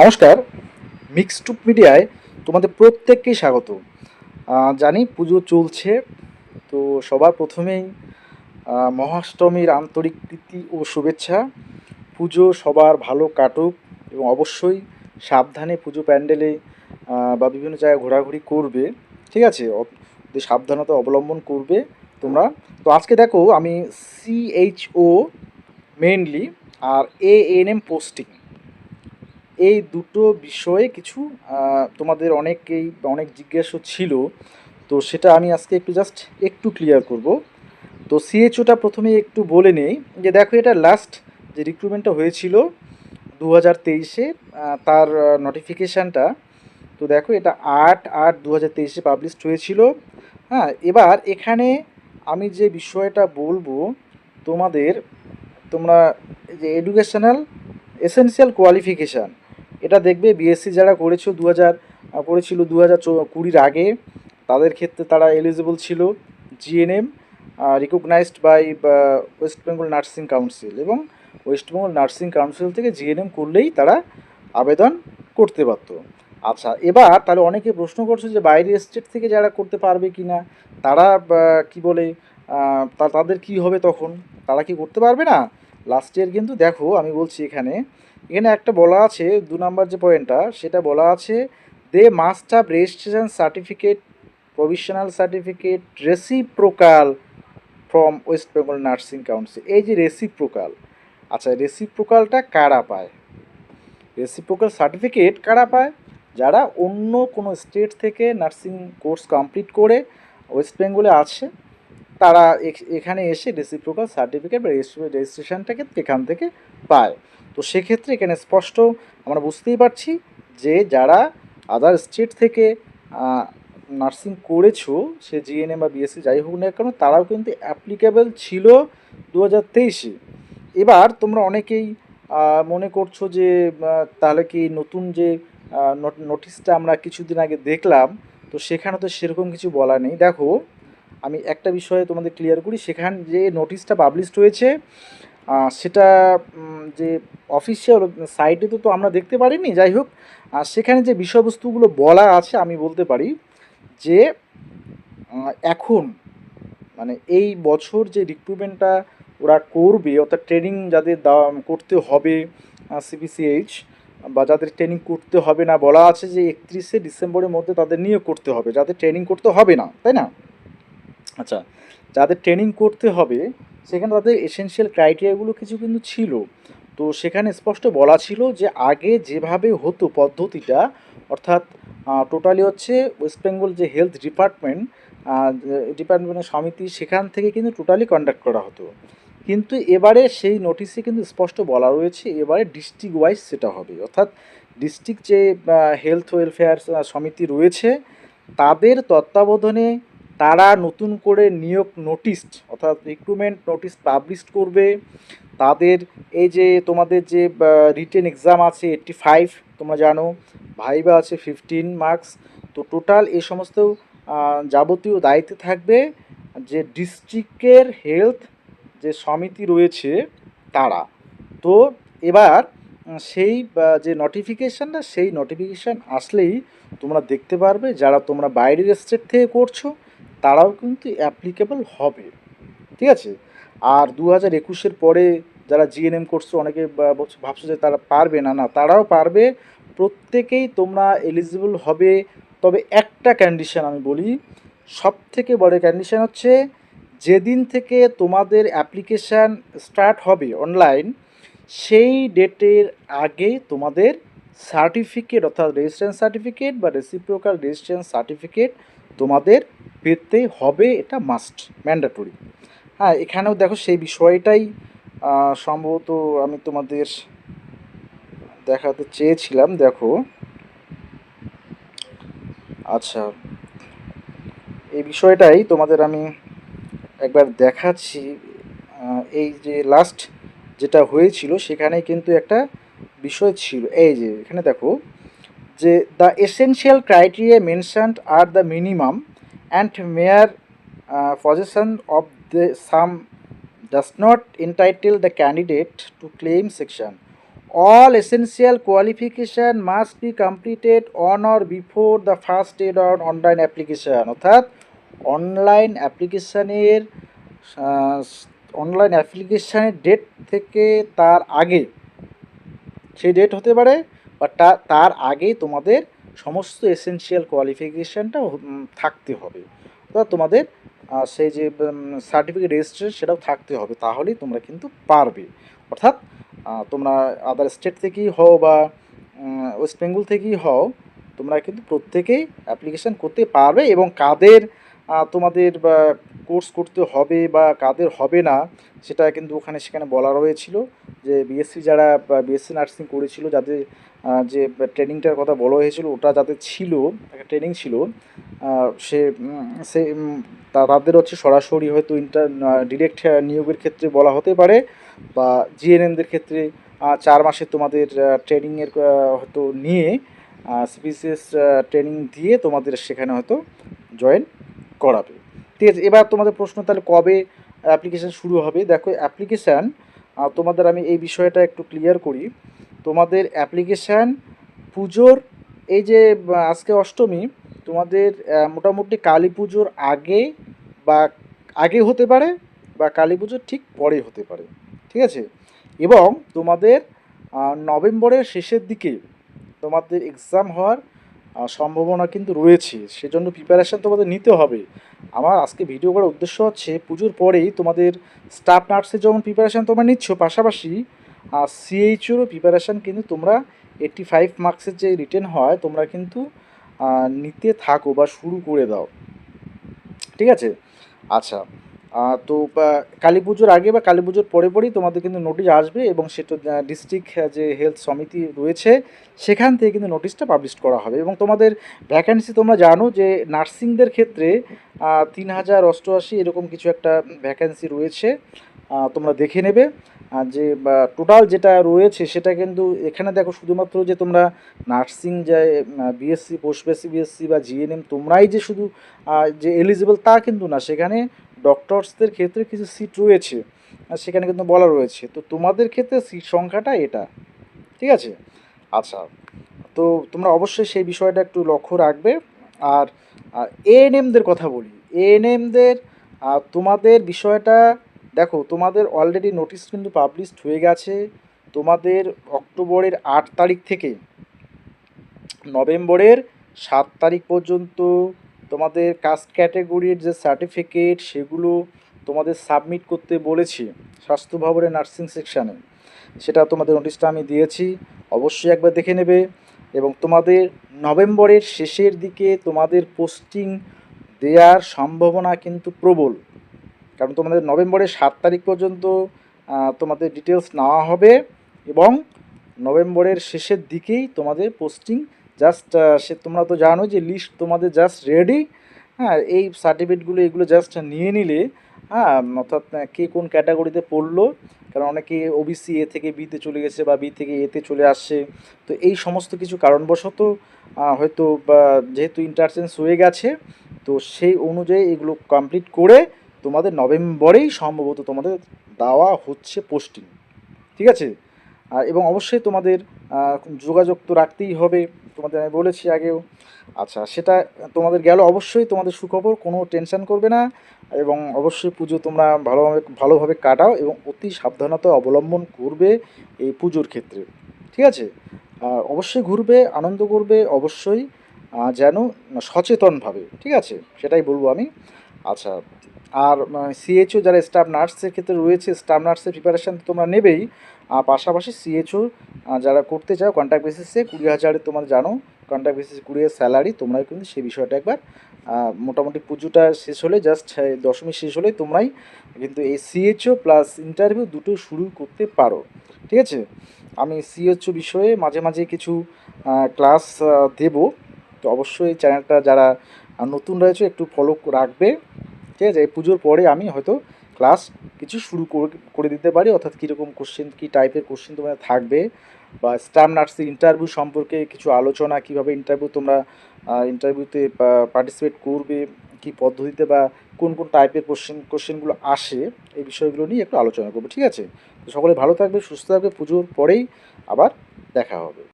নমস্কার। মিক্সড মিডিয়ায় তোমাদের প্রত্যেককেই স্বাগত। জানি পুজো চলছে, তো সবার প্রথমেই মহাষ্টমীর আন্তরিক প্রীতি ও শুভেচ্ছা। পুজো সবার ভালো কাটুক এবং অবশ্যই সাবধানে পুজো প্যান্ডেলে বা বিভিন্ন জায়গায় ঘোরাঘুরি করবে। ঠিক আছে, যে সাবধানতা অবলম্বন করবে তোমরা। তো আজকে দেখো আমি সিএইচও মেইনলি আর এএনএম পোস্টিং এই দুটো বিষয়ে কিছু তোমাদের অনেক জিজ্ঞাসা ছিল, তো সেটা আমি আজকে একটু ক্লিয়ার করব। তো সিএইচওটা প্রথমে একটু বলে নেই যে দেখো এটা লাস্ট যে রিক্রুটমেন্টটা হয়েছিল 2023-এ, তার নোটিফিকেশানটা। তো দেখো এটা 8/8/2023-এ পাবলিশড হয়েছিল। হ্যাঁ, এবার এখানে আমি যে বিষয়টা বলবো তোমাদের, তোমরা যে এডুকেশনাল এসেনশিয়াল কোয়ালিফিকেশান এটা দেখবে বিএসসি যারা করেছিল 2020 আগে, তাদের ক্ষেত্রে তারা এলিজিবল ছিল GNM recognized by West Bengal Nursing Council, এবং ওয়েস্ট বেঙ্গল নার্সিং কাউন্সিল থেকে জিএনএম করলেই তারা আবেদন করতে পারত। আচ্ছা, এবার তাহলে অনেকে প্রশ্ন করছে যে বাইরের স্টেট থেকে যারা করতে পারবে কি না, তারা কি বলে তাদের কি হবে তখন, তারা কি করতে পারবে না? লাস্ট ইয়ার কিন্তু দেখো আমি বলছি এখানে এখানে একটা বলা আছে, 2 নম্বর যে পয়েন্টটা সেটা বলা আছে, they must have registration certificate, provisional certificate reciprocal from West Bengal Nursing Council. এই যে রেসিপ্রোকাল, আচ্ছা রেসিপ্রোকালটা কারা পায়? রেসিপ্রোকাল সার্টিফিকেট কারা পায়? যারা অন্য কোনো স্টেট থেকে নার্সিং কোর্স কমপ্লিট করে ওয়েস্ট বেঙ্গলে আছে, তারা এখানে এসে রেসিপ্রোকাল সার্টিফিকেট বা রেজিস্ট্রেশনটাকে এখান থেকে পায়। তো সেক্ষেত্রে এখানে স্পষ্ট আমরা বুঝতেই পারছি যে যারা আদার স্টেট থেকে নার্সিং করেছো, সে জিএনএম বা বিএসসি যাই হোক না কেন, তারাও কিন্তু অ্যাপ্লিকেবল ছিল 2023-এ। এবার তোমরা অনেকেই মনে করছো যে তাহলে কি নতুন যে নোটিশটা আমরা কিছুদিন আগে দেখলাম, তো সেখানে তো সেরকম কিছু বলা নেই। দেখো আমি একটা বিষয়ে তোমাদের ক্লিয়ার করি, সেখানে যে নোটিশটা পাবলিশড হয়েছে সেটা যে অফিসিয়াল সাইটে তো আমরা দেখতে পারিনি, যাই হোক সেখানে যে বিষয়বস্তুগুলো বলা আছে আমি বলতে পারি যে এখন মানে এই বছর যে রিক্রুটমেন্টটা ওরা করবে, অর্থাৎ ট্রেনিং যাদের করতে হবে সিবিসিএইচ, বা যাদের ট্রেনিং করতে হবে না, বলা আছে যে 31শে ডিসেম্বরের মধ্যে তাদের নিয়োগ করতে হবে, যাদের ট্রেনিং করতে হবে না, তাই না? আচ্ছা, যাদের ট্রেনিং করতে হবে সেখানে তাদের এসেনশিয়াল ক্রাইটেরিয়াগুলো কিছু কিন্তু ছিল। তো সেখানে স্পষ্ট বলা ছিল যে আগে যেভাবে হতো পদ্ধতিটা, অর্থাৎ টোটালি হচ্ছে ওয়েস্ট বেঙ্গল যে হেলথ ডিপার্টমেন্টের সমিতি, সেখান থেকে কিন্তু টোটালি কন্ডাক্ট করা হতো। কিন্তু এবারে সেই নোটিশে কিন্তু স্পষ্ট বলা রয়েছে এবারে ডিস্ট্রিক্ট ওয়াইজ সেটা হবে, অর্থাৎ ডিস্ট্রিক্ট যে হেলথ ওয়েলফেয়ার সমিতি রয়েছে তাদের তত্ত্বাবধানে তারা নতুন করে নিয়োগ নোটিশ, অর্থাৎ রিক্রুটমেন্ট নোটিশ পাবলিশ করবে। তাদের এই যে তোমাদের যে রিটেন এক্সাম আছে 85, তোমরা জানো, ভাইবা আছে 15 মার্কস। তো টোটাল এই সমস্ত যাবতীয় দায়িত্বে থাকবে যে ডিস্ট্রিক্টের হেলথ যে সমিতি রয়েছে তারা। তো এবার সেই যে নোটিফিকেশানটা, সেই নোটিফিকেশান আসলেই তোমরা দেখতে পারবে যারা তোমরা বাইরের স্টেট থেকে করছো তারাও কিন্তু অ্যাপ্লিকেবল হবে। ঠিক আছে? আর 2021-এর পরে যারা জিএনএম করছো, অনেকে ভাবছো যে তারা পারবে না, না তারাও পারবে, প্রত্যেকেই তোমরা এলিজিবল হবে। তবে একটা কন্ডিশন আমি বলি, সব থেকে বড় কন্ডিশন হচ্ছে যেদিন থেকে তোমাদের অ্যাপ্লিকেশান স্টার্ট হবে অনলাইন, সেই ডেটের আগে তোমাদের সার্টিফিকেট, অর্থাৎ রেজিস্ট্রেশন সার্টিফিকেট বা রেসিপ্রোকাল রেজিস্ট্রেশন সার্টিফিকেট তোমাদের পেতে হবে, এটা মাস্ট, ম্যান্ডেটরি। হ্যাঁ, এখানেও দেখো সেই বিষয়টাই সম্ভবত আমি তোমাদের দেখাতে চেয়েছিলাম। দেখো, আচ্ছা, এই বিষয়টাই তোমাদের আমি একবার দেখাচ্ছি। এই যে লাস্ট যেটা হয়েছিল সেখানে কিন্তু একটা বিষয় ছিল, এই যে এখানে দেখো যে দ্য এসেনশিয়াল ক্রাইটেরিয়া মেনশনড আর the minimum and mere position of the same does not entitle the candidate to claim section all essential qualification must be completed on or before the first day on online application, অর্থাৎ online অ্যাপ্লিকেশানের date থেকে তার আগে, সেই date হতে পারে বা তার আগেই তোমাদের সমস্ত এসেনশিয়াল কোয়ালিফিকেশানটা থাকতে হবে, অর্থাৎ তোমাদের সেই যে সার্টিফিকেট রেজিস্ট্রেশন সেটাও থাকতে হবে, তাহলেই তোমরা কিন্তু পারবে। অর্থাৎ তোমরা আদার স্টেট থেকেই হও বা ওয়েস্ট বেঙ্গল থেকেই হও, তোমরা কিন্তু প্রত্যেকেই অ্যাপ্লিকেশান করতে পারবে। এবং কাদের তোমাদের কোর্স করতে হবে বা কাদের হবে না সেটা কিন্তু সেখানে বলা রয়েছিল, যে বিএসসি যারা বিএসসি নার্সিং করেছিল, যাদের যে ট্রেনিংটার কথা বলা হয়েছিল, ওটা যাদের ছিল, একটা ট্রেনিং ছিল, তাদের হচ্ছে সরাসরি হয়তো ডিরেক্ট নিয়োগের ক্ষেত্রে বলা হতে পারে, বা জিএনএমদের ক্ষেত্রে 4 মাসে তোমাদের ট্রেনিংয়ের হয়তো নিয়ে সিপিসিএস ট্রেনিং দিয়ে তোমাদের সেখানে হয়তো জয়েন করাবে। ঠিক আছে, এবার তোমাদের প্রশ্ন তাহলে কবে অ্যাপ্লিকেশান শুরু হবে? দেখো, অ্যাপ্লিকেশান তোমাদের আমি এই বিষয়টা একটু ক্লিয়ার করি। তোমাদের অ্যাপ্লিকেশান পুজোর এই যে আজকে অষ্টমী, তোমাদের মোটামুটি কালী পুজোর আগে বা আগে হতে পারে বা কালী পুজোর ঠিক পরে হতে পারে। ঠিক আছে, এবং তোমাদের নভেম্বরের শেষের দিকে তোমাদের এক্সাম হওয়ার সম্ভাবনা কিন্তু রয়েছে, সেজন্য প্রিপারেশান তোমাদের নিতে হবে। আমার আজকে ভিডিও করার উদ্দেশ্য হচ্ছে পুজোর পরেই তোমাদের স্টাফ নার্সের যেমন প্রিপারেশান তোমরা নিচ্ছ, পাশাপাশি সিএইচওরও প্রিপারেশান কিন্তু তোমরা 85 মার্কসের যে রিটেন হয় তোমরা কিন্তু নিতে থাকো বা শুরু করে দাও। ঠিক আছে, আচ্ছা, তো কালী পুজোর আগে বা কালী পুজোর পরে পরেই তোমাদের কিন্তু নোটিশ আসবে, এবং সেটা ডিস্ট্রিক্ট যে হেলথ সমিতি রয়েছে সেখান থেকে কিন্তু নোটিশটা পাবলিশ করা হবে। এবং তোমাদের ভ্যাকেন্সি তোমরা জানো যে নার্সিংদের ক্ষেত্রে 3088 এরকম কিছু একটা ভ্যাকেন্সি রয়েছে, তোমরা দেখে নেবে। যে টোটাল যেটা রয়েছে সেটা কিন্তু এখানে দেখো, শুধুমাত্র যে তোমরা নার্সিং যে বিএসসি, পোস্ট বিএসসি বা জিএনএম তোমরাই যে শুধু যে এলিজিবল তা কিন্তু না, সেখানে ডক্টরসদের ক্ষেত্রে কিছু সিট রয়েছে, সেখানে কিন্তু বলা রয়েছে। তো তোমাদের ক্ষেত্রে সিট সংখ্যাটা এটা। ঠিক আছে, আচ্ছা, তো তোমরা অবশ্যই সেই বিষয়টা একটু লক্ষ্য রাখবে। আর এএনএমদের কথা বলি, এএনএমদের তোমাদের বিষয়টা দেখো, তোমাদের অলরেডি নোটিশ কিন্তু পাবলিশড হয়ে গেছে। তোমাদের অক্টোবরের 8 তারিখ থেকে নভেম্বরের 7 তারিখ পর্যন্ত তোমাদের কাস্ট ক্যাটেগরির যে সার্টিফিকেট সেগুলো তোমাদের সাবমিট করতে বলেছি স্বাস্থ্য ভবনের নার্সিং সেকশানে, সেটা তোমাদের নোটিশটা আমি দিয়েছি, অবশ্যই একবার দেখে নেবে। এবং তোমাদের নভেম্বরের শেষের দিকে তোমাদের পোস্টিং দেওয়ার সম্ভাবনা কিন্তু প্রবল, কারণ তোমাদের নভেম্বরের 7 তারিখ পর্যন্ত তোমাদের ডিটেলস নেওয়া হবে, এবং নভেম্বরের শেষের দিকেই তোমাদের পোস্টিং জাস্ট তোমরা তো জানো যে লিস্ট তোমাদের জাস্ট রেডি। হ্যাঁ, এই সার্টিফিকেটগুলো এগুলো জাস্ট নিয়ে নিলে, হ্যাঁ, অর্থাৎ কে কোন ক্যাটাগরিতে পড়লো, কারণ অনেকে ওবিসি এ থেকে বিতে চলে গেছে বা বি থেকে এতে চলে আসছে। তো এই সমস্ত কিছু কারণবশত হয়তো বা যেহেতু ইন্টারচেঞ্জ হয়ে গেছে, তো সেই অনুযায়ী এগুলো কমপ্লিট করে তোমাদের নভেম্বরেই সম্ভবত তোমাদের দেওয়া হচ্ছে পোস্টিং। ঠিক আছে, এবং অবশ্যই তোমাদের যোগাযোগ তো রাখতেই হবে, তোমাদের আমি বলেছি আগেও। আচ্ছা, সেটা তোমাদের গেল, অবশ্যই তোমাদের সুখবর, কোনো টেনশন করবে না। এবং অবশ্যই পুজো তোমরা ভালোভাবে কাটাও এবং অতি সাবধানতা অবলম্বন করবে এই পুজোর ক্ষেত্রে। ঠিক আছে, অবশ্যই ঘুরবে, আনন্দ করবে, অবশ্যই যেন সচেতনভাবে। ঠিক আছে, সেটাই বলবো আমি। আচ্ছা, আর সিএইচও যারা স্টাফ নার্সের ক্ষেত্রে রয়েছে, স্টাফ নার্সের প্রিপারেশান তোমরা নেবেই, পাশাপাশি সিএইচও যারা করতে চাও কন্ট্রাক্ট বেসিসে 20,000 তোমরা জানো, কন্ট্রাক্ট বেসিসে 20,000 স্যালারি, তোমরাই কিন্তু সেই বিষয়টা একবার মোটামুটি পুজোটা শেষ হলে, জাস্ট দশমী শেষ হলে তোমরাই কিন্তু এই সিএইচও প্লাস ইন্টারভিউ দুটো শুরু করতে পারো। ঠিক আছে, আমি সিএইচও বিষয়ে মাঝে মাঝে কিছু ক্লাস দেবো, তো অবশ্যই চ্যানেলটা যারা নতুন রয়েছে একটু ফলো রাখবে। ঠিক আছে, এই পুজোর পরে আমি হয়তো ক্লাস কিছু শুরু করে দিতে পারি, অর্থাৎ কীরকম কোশ্চেন, কী টাইপের কোশ্চেন তোমাদের থাকবে, বা স্টাফ নার্সের ইন্টারভিউ সম্পর্কে কিছু আলোচনা, কীভাবে ইন্টারভিউ তোমরা ইন্টারভিউতে পার্টিসিপেট করবে, কী পদ্ধতিতে বা কোন কোন টাইপের কোশ্চেনগুলো আসে, এই বিষয়গুলো নিয়ে একটু আলোচনা করবো। ঠিক আছে, তো সকলে ভালো থাকবে, সুস্থ থাকবে, পুজোর পরেই আবার দেখা হবে।